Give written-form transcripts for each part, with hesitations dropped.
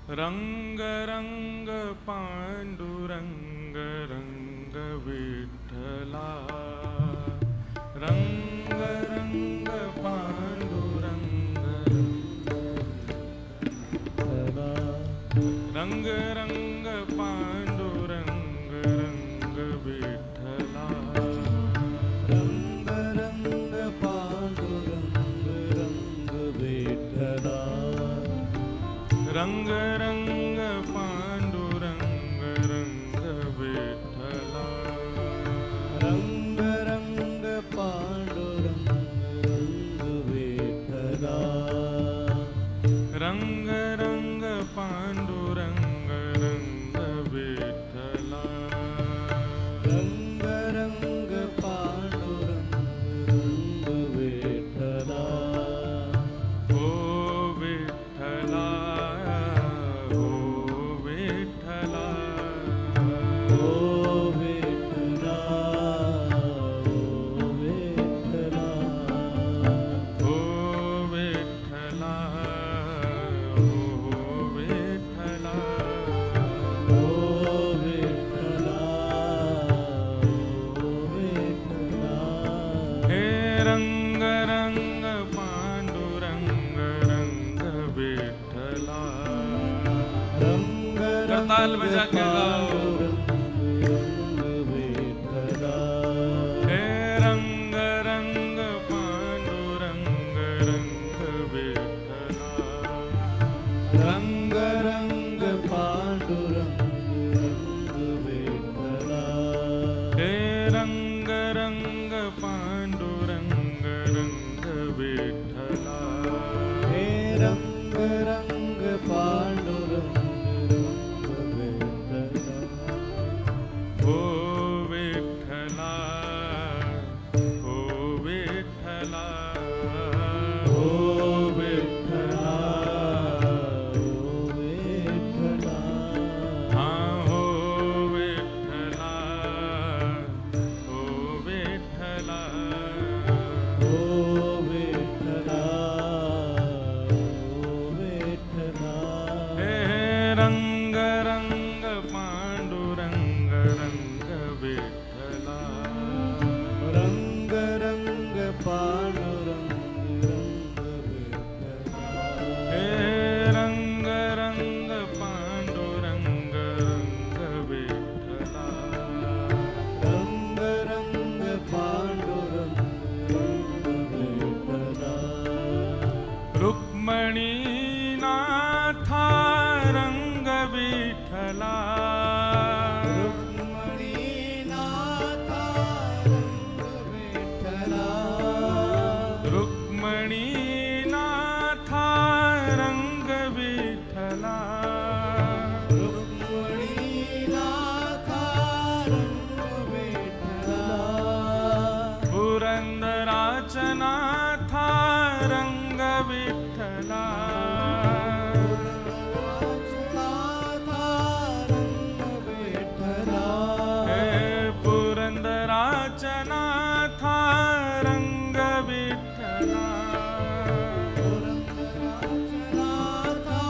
रंग रंग पांडुरंग रंग विठ्ठला रंग रंग पांडुरंग रंग रंग पांडुरंग रंग विठ्ठला रंग रंग पांडुरंग रंग विठ्ठला रंग रंग पांडुरंग रंग विठ्ठला रंग रंग पांडुरंग रंग विठ्ठला रंग रंग पांडुरंग रंग विठ्ठला रंग रंग पांडुरंग रंग विठ्ठला ओ विठ्ठला ओ विठ्ठला ओ विठ्ठला ओ विठ्ठला ओ विठ्ठला ओ विठ्ठला ओ विठ्ठला ओ विठ्ठला हे रंग रंग पांडुरंग रंग विठ्ठला रंग करताल बजा के गाओ रंग विठ्ठला हे रंग रंग पांडुरंग रंग विठ्ठला रंग रंग पांडुरंग रंग विठ्ठला हे रंग रंग पांडुरंग रंग विठ्ठला हे रंग रंग पांडुरंग रंग विठ्ठला ओ विठ्ठला ओ विठ्ठला ओ विठ्ठला ओ विठ्ठला हा हो विठ्ठला ओ विठ्ठला ओ विठ्ठला ओ विठ्ठला हे रंग रंग पांडुरंग रंग विठ्ठला रंग रंग पांडुरंग रंग विठ्ठला हे रंग रंग पांडुरंग रंग विठ्ठला रंग रंग पांडुरंग रंग विठ्ठला रुक्मणी नाथा रंग विठ्ठला रुक्मिणी नाथा रंग विठ्ठला रुक्मणी नाथा रंग विठ्ठला रुक्मिणी नाथा रंग विठ्ठला पुरंदराचा नाथा रंग विठ्ठला नाथा रंग विठ्ठला हे पुरंदराचा नाथा रंग विठ्ठला नाथा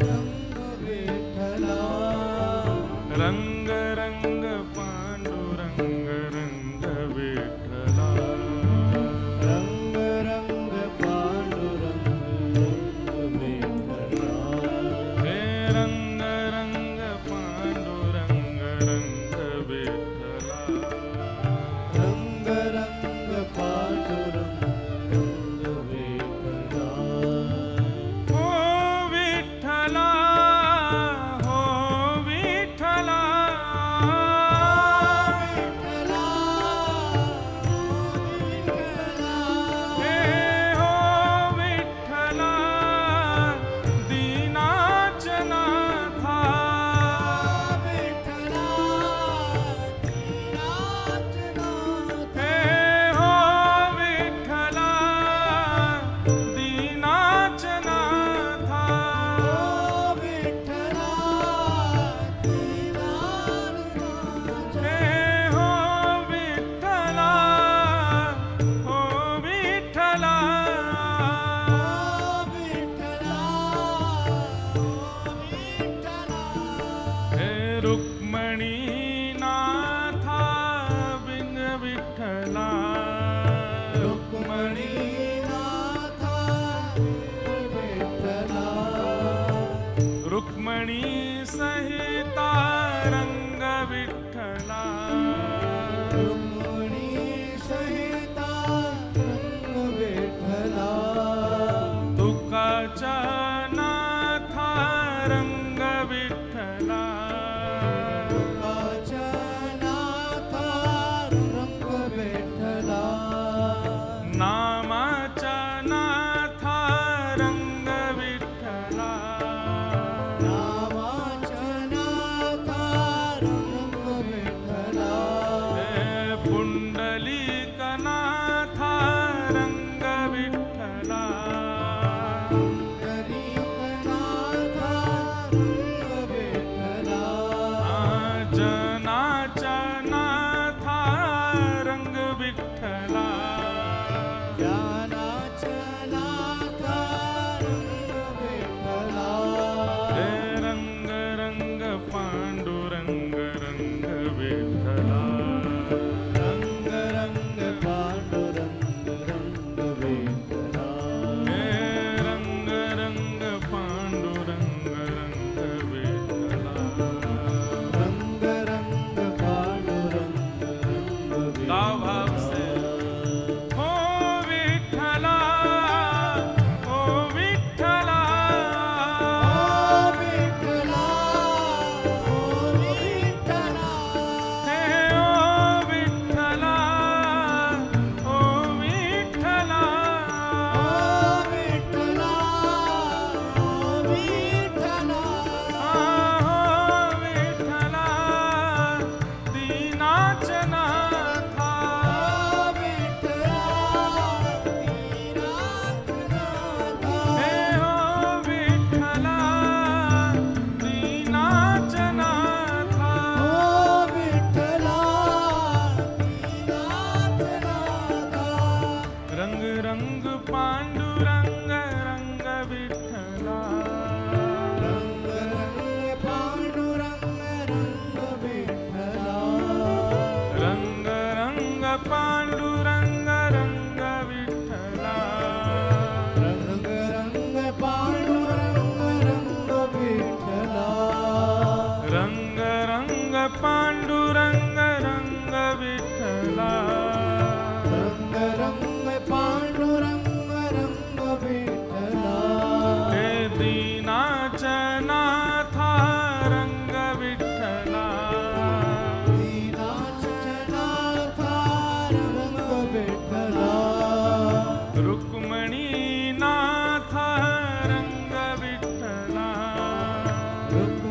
रंग विठ्ठला रंग रंग पांडुरंग रंग विठ्ठला रंग रंग पांडुरंग रंग विठ्ठला हे रंग रंग पांडुरंग रंग विठ्ठला रंग रंग पांडुरंग रंग विठ्ठला हो विठ्ठला हो विठ्ठला विठ्ठला विठ्ठला हे हो विठ्ठला दीनाच नाथा रुक्मणी नाथा बिन विठ्ठला रुक्मणी नाथा विठ्ठला रुक्मणी सहिता रंग विठ्ठला रुक्मणी सहिता रंग विठ्ठला तुकाच्या नाथा रंग विठ्ठला तुकाच्या नाथा रंग विठ्ठला नामाच्या नाथा रंग विठ्ठला नामाच्या नाथा रंग विठ्ठला हे पुंडलिक नाथा रंग विठ्ठला पुंडरीकनाथा रंग विठ्ठला जनाच्या नाथा रंग विठ्ठला ज्ञानाच्या नाथा रंग विठ्ठला हे रंग रंग पांडुरंग रंग विठ्ठला रंग रंग पांडुरंग रंग विठ्ठला हे रंग रंग पांडुरंग रंग विठ्ठला रंग रंग पांडुरंग रंग गाव भाव से हो विठ्ठला हो विठ्ठला ओ विठ्ठला ओ विठ्ठला हे ओ विठ्ठला हो विठ्ठला ओ विठ्ठला ओ विठ्ठला हो विठ्ठला दीनाच नाथा ओ विठ्ठला दीनानाथा हे हो विठ्ठला दीनाच नाथा ओ विठ्ठला दीनानाथा रंग रंग पांडुरंग रंग विठ्ठला रंग रंग पांडुरंग रंग विठ्ठला रंग रंग पांडुरंग रंग विठ्ठला रंग रंग पांडुरंग रंग विठ्ठला रंग रंग पांडुरंग रंग विठ्ठला रंग रंग पांडुरंग रंग विठ्ठला हे दीनाच नाथा रंग विठ्ठला दीनाच्या नाथा रंग विठ्ठला रुक्मणी नाथा रंग विठ्ठला रुक्मणी